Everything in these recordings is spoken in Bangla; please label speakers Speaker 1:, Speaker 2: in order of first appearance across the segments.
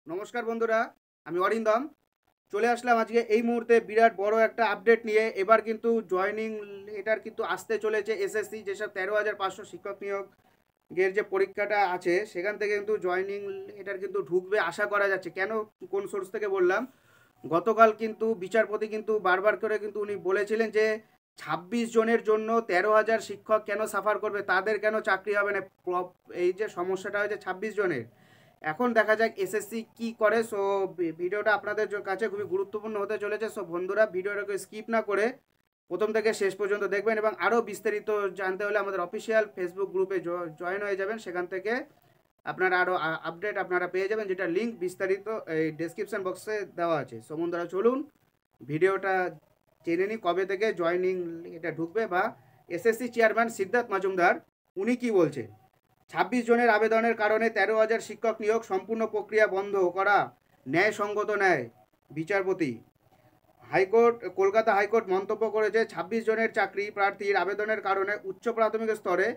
Speaker 1: নমস্কার বন্ধুরা, আমি অরিন্দম চলে আসলাম আজকে এই মুহূর্তে বিরাট বড় একটা আপডেট নিয়ে। এবার কিন্তু জয়নিং লেটার কিন্তু আসতে চলেছে। এসএসসি যেসব 13,500 শিক্ষক নিয়োগের যে পরীক্ষাটা আছে সেখান থেকে কিন্তু জয়নিং লেটার কিন্তু ঢুকবে আশা করা যাচ্ছে। কেন, কোন সোর্স থেকে বললাম, গতকাল কিন্তু বিচারপতি কিন্তু বারবার করে কিন্তু উনি বলেছিলেন যে 26 জনের জন্য 13,000 শিক্ষক কেন সাফার করবে, তাদের কেন চাকরি হবে না। এই যে সমস্যাটা হয়েছে 26 জনের, এখন দেখা যাক এসএসসি কি করে। সো ভিডিওটা আপনাদের কাছে খুবই গুরুত্বপূর্ণ হতে চলেছে। সো বন্ধুরা, ভিডিওটাকে স্কিপ না করে প্রথম থেকে শেষ পর্যন্ত দেখবেন এবং আরও বিস্তারিত জানতে হলে আমাদের অফিসিয়াল ফেসবুক গ্রুপে জয়েন হয়ে যাবেন। সেখান থেকে আপনারা আরও আপডেট আপনারা পেয়ে যাবেন, যেটা লিঙ্ক বিস্তারিত এই ডেসক্রিপশন বক্সে দেওয়া আছে। সো বন্ধুরা, চলুন ভিডিওটা জেনে নিই কবে থেকে জয়নিং এটা ঢুকবে, বা এসএসসি চেয়ারম্যান সিদ্ধার্থ মজুমদার উনি কি বলছেন। 26 জনের আবেদনের কারণে 13,000 শিক্ষক নিয়োগ সম্পূর্ণ প্রক্রিয়া বন্ধ করা ন্যায়সঙ্গত নয়। বিচারপতি হাইকোর্ট, কলকাতা হাইকোর্ট মন্তব্য করেছে 26 জনের চাকরি প্রার্থীর আবেদনের কারণে উচ্চ প্রাথমিক স্তরে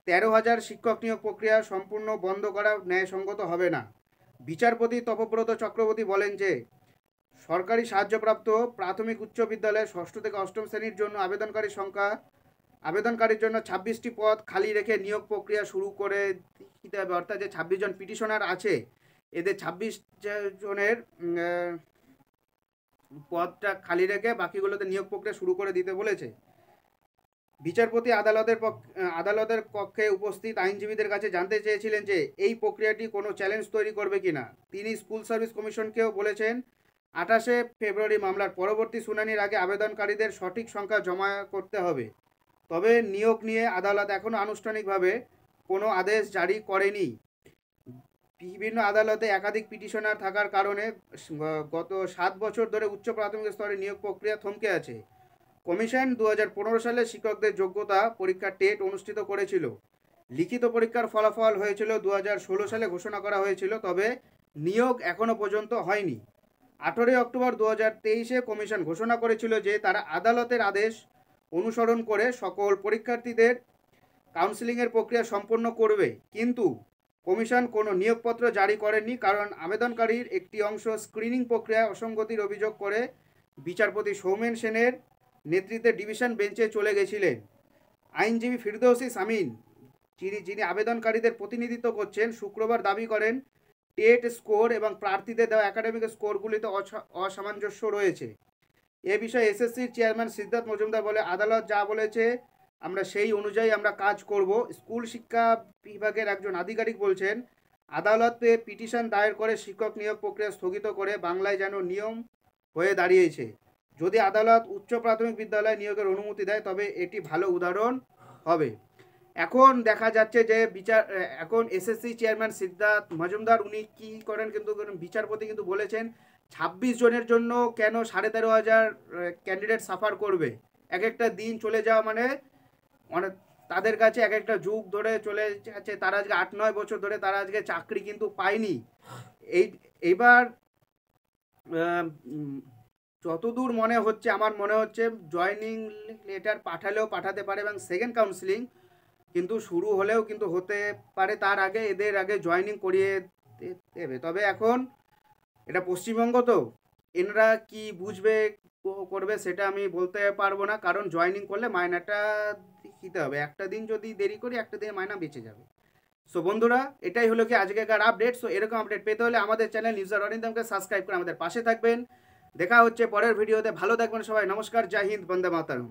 Speaker 1: 13,000 শিক্ষক নিয়োগ প্রক্রিয়া সম্পূর্ণ বন্ধ করা ন্যায়সঙ্গত হবে না। বিচারপতি তপব্রত চক্রবর্তী বলেন যে সরকারি সাহায্যপ্রাপ্ত প্রাথমিক উচ্চ বিদ্যালয়ে ষষ্ঠ থেকে অষ্টম শ্রেণীর জন্য আবেদনকারীর জন্য 26টি পদ খালি রেখে নিয়োগ প্রক্রিয়া শুরু করে দিতে হবে। অর্থাৎ যে 26 জন পিটিশনার আছে, এদের 26 জনের পদটা খালি রেখে বাকিগুলোতে নিয়োগ প্রক্রিয়া শুরু করে দিতে বলেছে। বিচারপতি আদালতের কক্ষে উপস্থিত আইনজীবীদের কাছে জানতে চেয়েছিলেন যে এই প্রক্রিয়াটি কোনো চ্যালেঞ্জ তৈরি করবে কিনা। তিনি স্কুল সার্ভিস কমিশনকেও বলেছেন 28 ফেব্রুয়ারি মামলার পরবর্তী শুনানির আগে আবেদনকারীদের সঠিক সংখ্যা জমা করতে হবে। তবে নিয়োগ নিয়ে আদালত এখনও আনুষ্ঠানিকভাবে কোনো আদেশ জারি করেনি। বিভিন্ন আদালতে একাধিক পিটিশনার থাকার কারণে গত 7 বছর ধরে উচ্চ প্রাথমিক স্তরে নিয়োগ প্রক্রিয়া থমকে আছে। কমিশন 2015 সালে শিক্ষকদের যোগ্যতা পরীক্ষা টেট অনুষ্ঠিত করেছিল। লিখিত পরীক্ষার ফলাফল হয়েছিল 2016 সালে ঘোষণা করা হয়েছিল, তবে নিয়োগ এখনও পর্যন্ত হয়নি। 18 অক্টোবর 2023-এ কমিশন ঘোষণা করেছিল যে তারা আদালতের আদেশ অনুসরণ করে সকল পরীক্ষার্থীদের কাউন্সেলিংয়ের প্রক্রিয়া সম্পন্ন করবে, কিন্তু কমিশন কোনো নিয়োগপত্র জারি করেনি, কারণ আবেদনকারীর একটি অংশ স্ক্রিনিং প্রক্রিয়ায় অসঙ্গতির অভিযোগ করে বিচারপতি সৌমেন সেনের নেতৃত্বে ডিভিশন বেঞ্চে চলে গেছিলেন। আইনজীবী ফিরদৌসী সামিন, যিনি আবেদনকারীদের প্রতিনিধিত্ব করছেন, শুক্রবার দাবি করেন টেট স্কোর এবং প্রার্থীদের দেওয়া একাডেমিক স্কোরগুলিতে অসামঞ্জস্য রয়েছে। এ বিষয়ে এসএসসির চেয়ারম্যান সিদ্ধার্থ মজুমদার বলে, আদালত যা বলেছে আমরা সেই অনুযায়ী আমরা কাজ করব। স্কুল শিক্ষা বিভাগের একজন আধিকারিক বলছেন, আদালতে পিটিশন দায়ের করে শিক্ষক নিয়োগ প্রক্রিয়া স্থগিত করে বাংলায় যেন নিয়ম হয়ে দাঁড়িয়েছে। যদি আদালত উচ্চ প্রাথমিক বিদ্যালয়ে নিয়োগের অনুমতি দেয় তবে এটি ভালো উদাহরণ হবে। এখন দেখা যাচ্ছে যে এখন এসএসসি চেয়ারম্যান সিদ্ধার্থ মজুমদার উনি কি করেন, কিন্তু বিচারপতি কিন্তু বলেছেন 26 জনের জন্য কেন 13,500 ক্যান্ডিডেট সাফার করবে। এক একটা দিন চলে যাওয়া মানে অনেক, তাদের কাছে এক একটা যুগ ধরে চলে যাচ্ছে। তারা আজকে 8-9 বছর ধরে তারা আজকে চাকরি কিন্তু পায়নি। এইবার যতদূর মনে হচ্ছে, আমার মনে হচ্ছে জয়নিং লেটার পাঠালেও পাঠাতে পারে এবং সেকেন্ড কাউন্সিলিং কিন্তু শুরু হলেও কিন্তু হতে পারে তার আগে, এদের আগে জয়নিং করিয়ে দেবে। তবে এখন এটা পশ্চিমবঙ্গ, তো এনারা কি বুঝবে করবে সেটা আমি বলতে পারবো না, কারণ জয়নিং করলে মায়নাটা দিতে হবে। একটা দিন যদি দেরি করি, একটা দিন মায়না বেঁচে যাবে। সো বন্ধুরা, এটাই হলো কি আজকেকার আপডেট। সো এরকম আপডেট পেতে হলে আমাদের চ্যানেল নিউজার অরিন্দমকে সাবস্ক্রাইব করে আমাদের পাশে থাকবেন। দেখা হচ্ছে পরের ভিডিওতে। ভালো থাকবেন সবাই। নমস্কার, জয় হিন্দ, বন্দে মাতরম।